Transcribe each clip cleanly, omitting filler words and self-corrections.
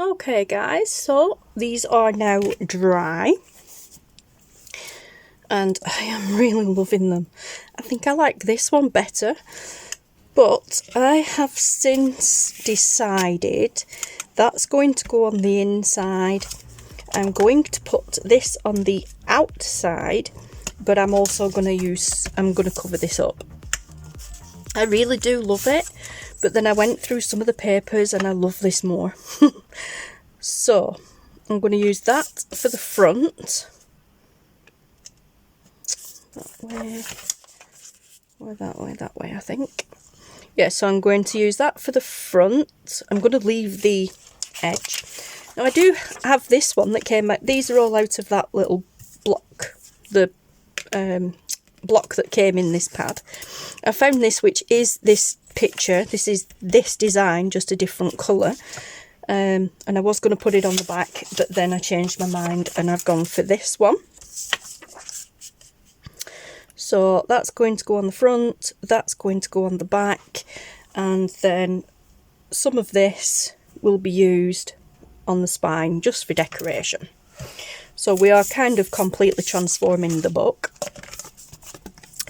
Okay guys, so these are now dry and I am really loving them. I think I like this one better, but I have since decided that's going to go on the inside. I'm going to put this on the outside, but I'm also going to cover this up. I really do love it, but then I went through some of the papers and I love this more. So I'm going to use that for the front. That way, or that way, I think. Yeah, so I'm going to use that for the front. I'm going to leave the edge. Now I do have this one that came out. These are all out of that little block, the block that came in this pad. I found this, which is this picture. This is this design, just a different colour. And I was going to put it on the back, but then I changed my mind and I've gone for this one. So that's going to go on the front, that's going to go on the back, and then some of this will be used on the spine just for decoration. So we are kind of completely transforming the book.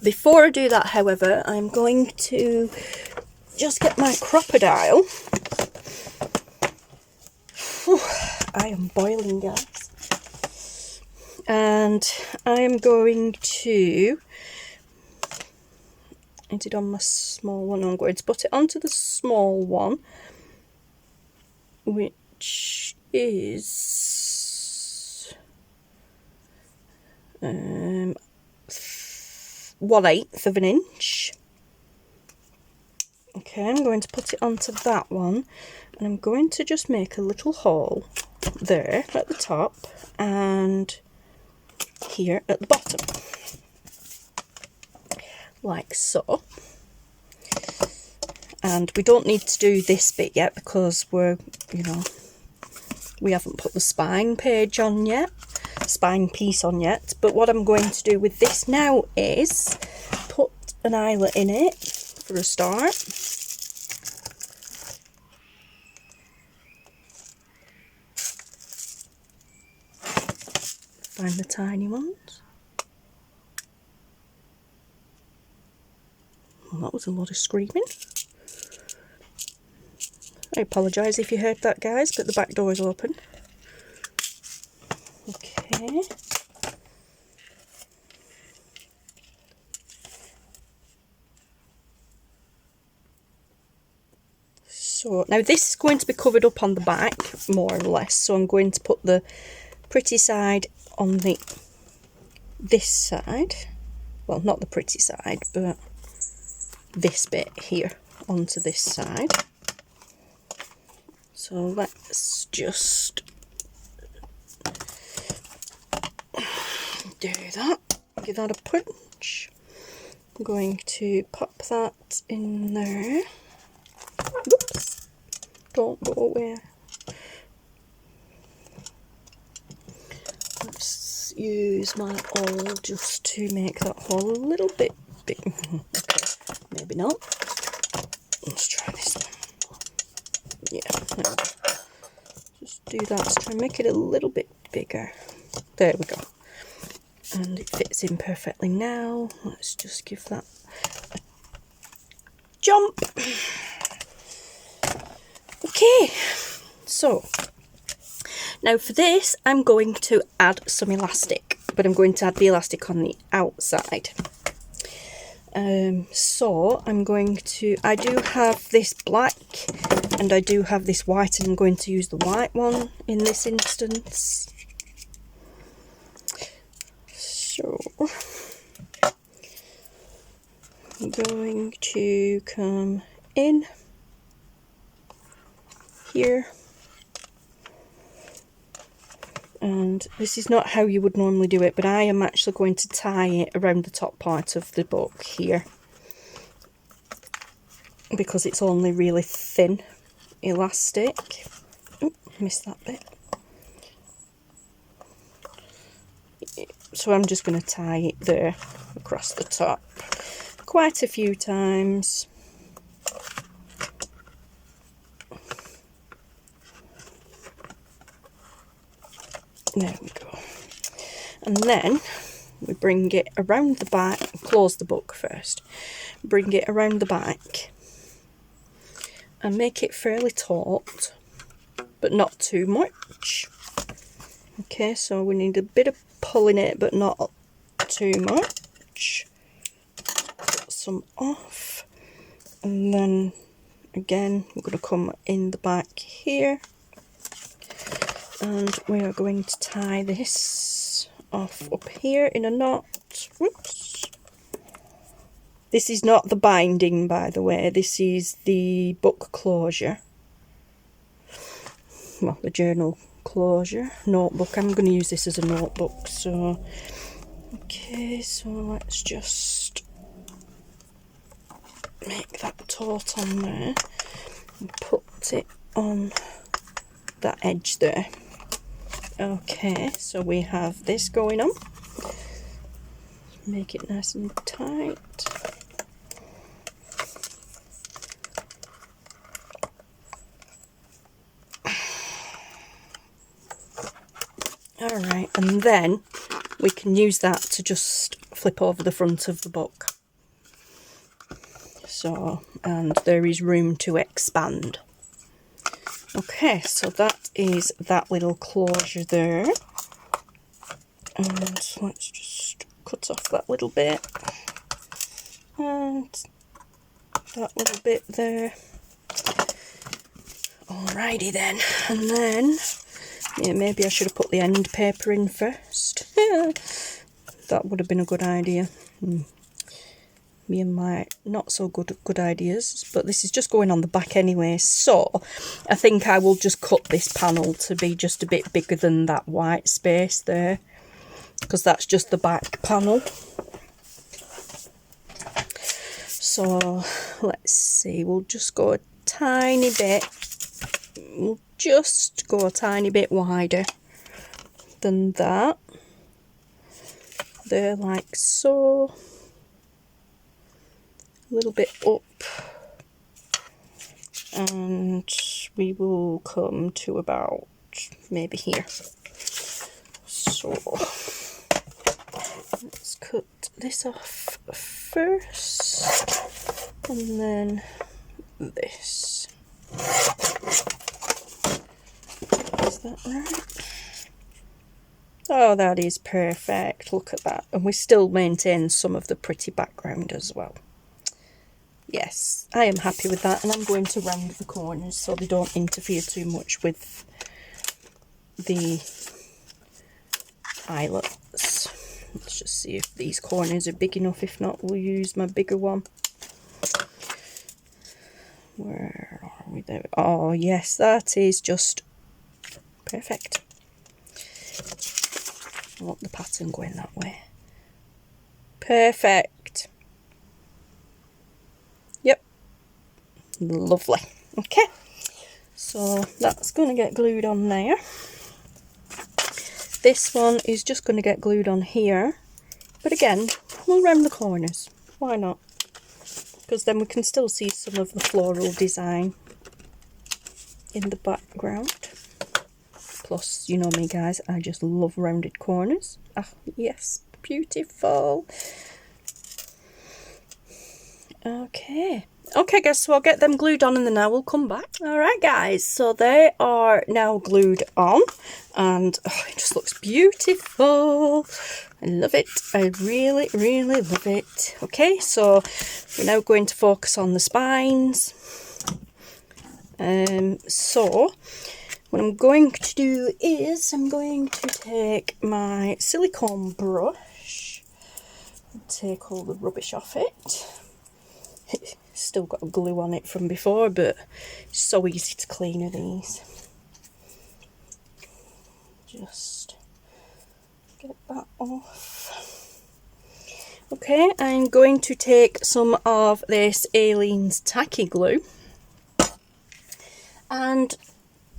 Before I do that, however, I'm going to just get my crocodile. Whew, I am boiling, guys. And I'm going to, is it on my small one? I'm going to put it onto the small one, which is 1/8 of an inch. Okay, I'm going to put it onto that one, and I'm going to just make a little hole there at the top and here at the bottom, like so. And we don't need to do this bit yet because we haven't put the spine page on yet, spine piece on yet. But what I'm going to do with this now is put an eyelet in it for a start. Find the tiny ones. Well, that was a lot of screaming. I apologise if you heard that, guys, but the back door is open. Okay. So now this is going to be covered up on the back, more or less. So I'm going to put the pretty side on this side. Well, not the pretty side, but this bit here onto this side. So let's just do that, give that a punch. I'm going to pop that in there. Whoops, don't go away. Let's use my awl just to make that hole a little bit big. Okay, maybe not. Let's try this one. Yeah, no. Just do that to try and make it a little bit bigger. There we go. And it fits in perfectly now. Let's just give that a jump. Okay, so now for this I'm going to add some elastic, but I'm going to add the elastic on the outside. So I'm going to, I do have this black and I do have this white, and I'm going to use the white one in this instance. So I'm going to come in here, and this is not how you would normally do it, but I am actually going to tie it around the top part of the book here because it's only really thin elastic. Oh, missed that bit. So I'm just going to tie it there across the top quite a few times. There we go. And then we bring it around the back, close the book first, bring it around the back and make it fairly taut, but not too much. Okay, so we need a bit of pull in it, but not too much. Put some off, and then again we're going to come in the back here, and we are going to tie this off up here in a knot. Whoops. This is not the binding, by the way, this is the book closure. Well, the journal closure, notebook. I'm going to use this as a notebook, so okay, so let's just make that taut on there and put it on that edge there. Okay, so we have this going on. Make it nice and tight. Alright, and then we can use that to just flip over the front of the book. So, and there is room to expand. Okay, so that is that little closure there. And let's just cut off that little bit. And that little bit there. Alrighty then, and then yeah, maybe I should have put the end paper in first. Yeah, that would have been a good idea. Me and my not so good ideas, but this is just going on the back anyway, so I think I will just cut this panel to be just a bit bigger than that white space there, because that's just the back panel. So let's see, we'll just go a tiny bit. We'll just go a tiny bit wider than that. There, like so. A little bit up. And we will come to about maybe here. So let's cut this off first. And then this. Is that right? Oh, that is perfect. Look at that. And we still maintain some of the pretty background as well. Yes, I am happy with that. And I'm going to round the corners so they don't interfere too much with the eyelets. Let's just see if these corners are big enough. If not, we'll use my bigger one. Where are we there? Oh, yes, that is just perfect. I want the pattern going that way. Perfect. Yep. Lovely. Okay. So that's going to get glued on there. This one is just going to get glued on here. But again, we'll round the corners. Why not? Because then we can still see some of the floral design in the background. Plus, you know me guys, I just love rounded corners. Ah, yes, beautiful. Okay. Okay guys, so I'll get them glued on and then I will come back. Alright guys, so they are now glued on and oh, it just looks beautiful. I love it. I really, really love it. Okay, so we're now going to focus on the spines. So what I'm going to do is I'm going to take my silicone brush and take all the rubbish off it. Still got glue on it from before, but it's so easy to clean with these. Just get that off. Okay, I'm going to take some of this Aleene's tacky glue and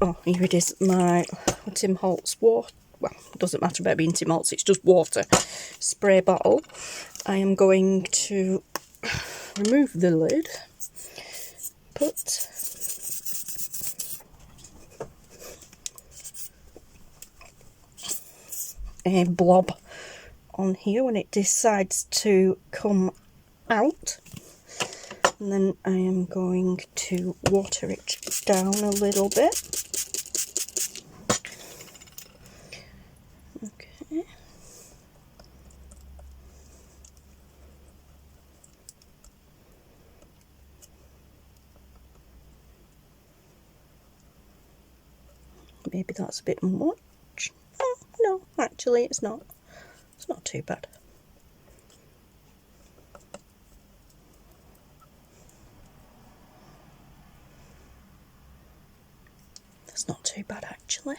oh, here it is, my Tim Holtz water, well, it doesn't matter about being Tim Holtz, it's just water spray bottle. I am going to remove the lid, put blob on here when it decides to come out. And then I am going to water it down a little bit. Okay. Maybe that's a bit much. Oh, no, actually it's not. It's not too bad. That's not too bad actually.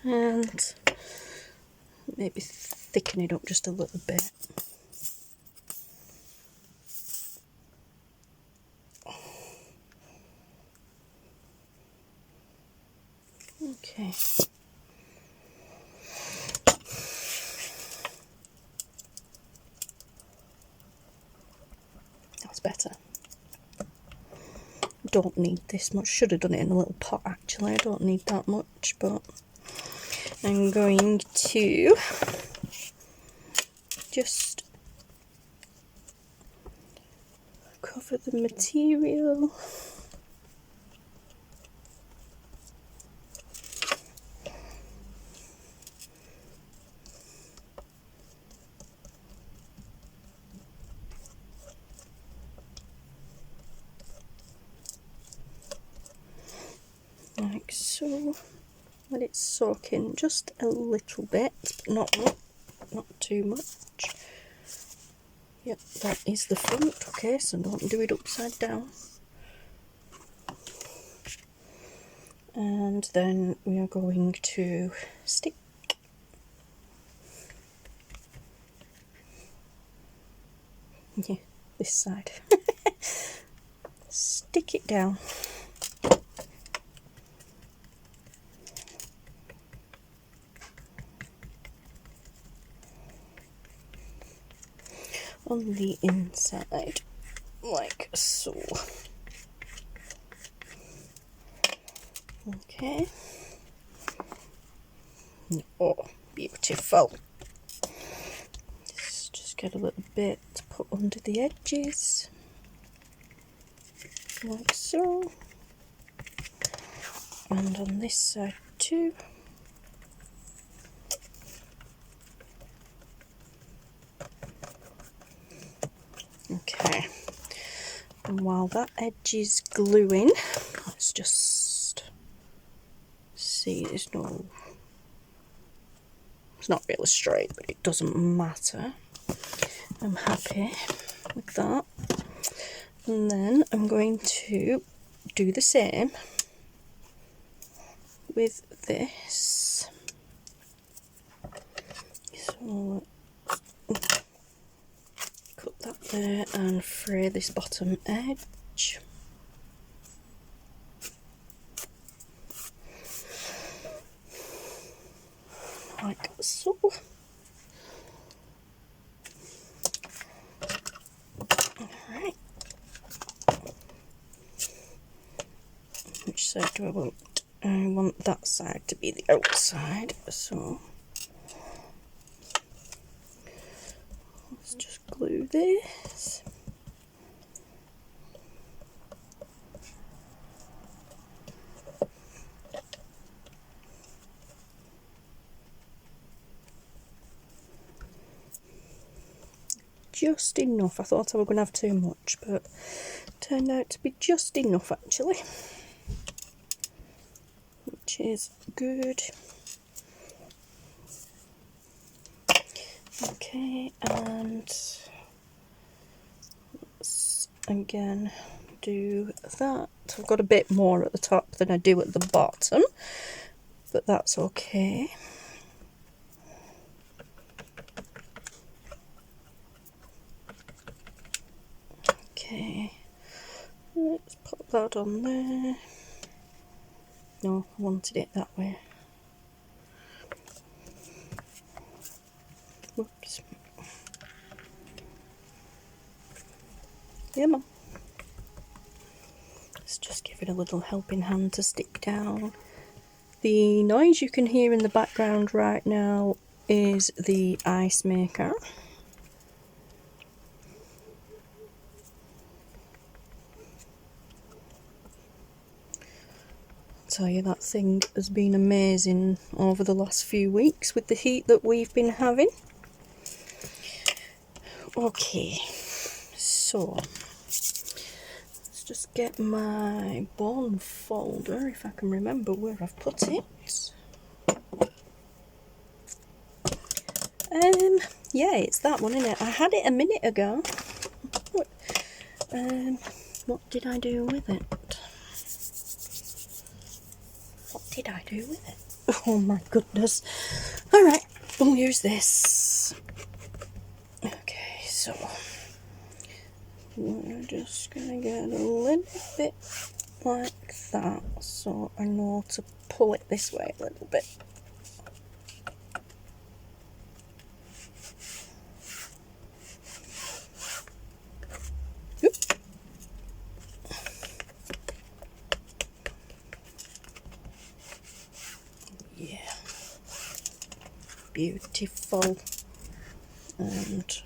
And maybe thicken it up just a little bit. Okay. That's better. Don't need this much. Should have done it in a little pot actually. I don't need that much, but I'm going to just cover the material. Like so. Let it soak in just a little bit, not too much. Yep, that is the front. Okay, so don't do it upside down. And then we are going to stick this side. Stick it down. On the inside, like so. Okay. Oh, beautiful. Just get a little bit to put under the edges, like so. And on this side too. Okay, and while that edge is gluing, let's just see, it's not really straight, but it doesn't matter. I'm happy with that. And then I'm going to do the same with this. So cut that there and fray this bottom edge. Like so. Alright. Which side do I want? I want that side to be the outside, so let's just glue this. Just enough. I thought I was going to have too much, but turned out to be just enough actually, which is good. Okay, and let's again do that. I've got a bit more at the top than I do at the bottom, but that's okay. Okay, let's put that on there. No, I wanted it that way. Whoops. Yeah, Mum. Let's just give it a little helping hand to stick down. The noise you can hear in the background right now is the ice maker. Tell you, that thing has been amazing over the last few weeks with the heat that we've been having. Okay, so let's just get my bone folder if I can remember where I've put it. Yeah, it's that one, isn't it? I had it a minute ago. What did I do with it? What did I do with it? Oh my goodness. Alright, we'll use this. Okay, so we're just gonna get a little bit like that so I know to pull it this way a little bit. Yeah, beautiful. And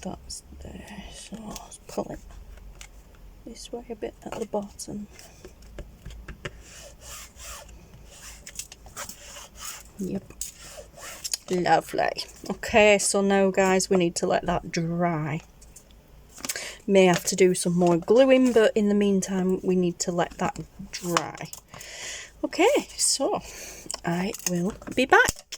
that's there, so let's pull it this way a bit at the bottom. Yep, lovely. Okay, so now guys, we need to let that dry. May have to do some more gluing, but in the meantime we need to let that dry. Okay, so I will be back.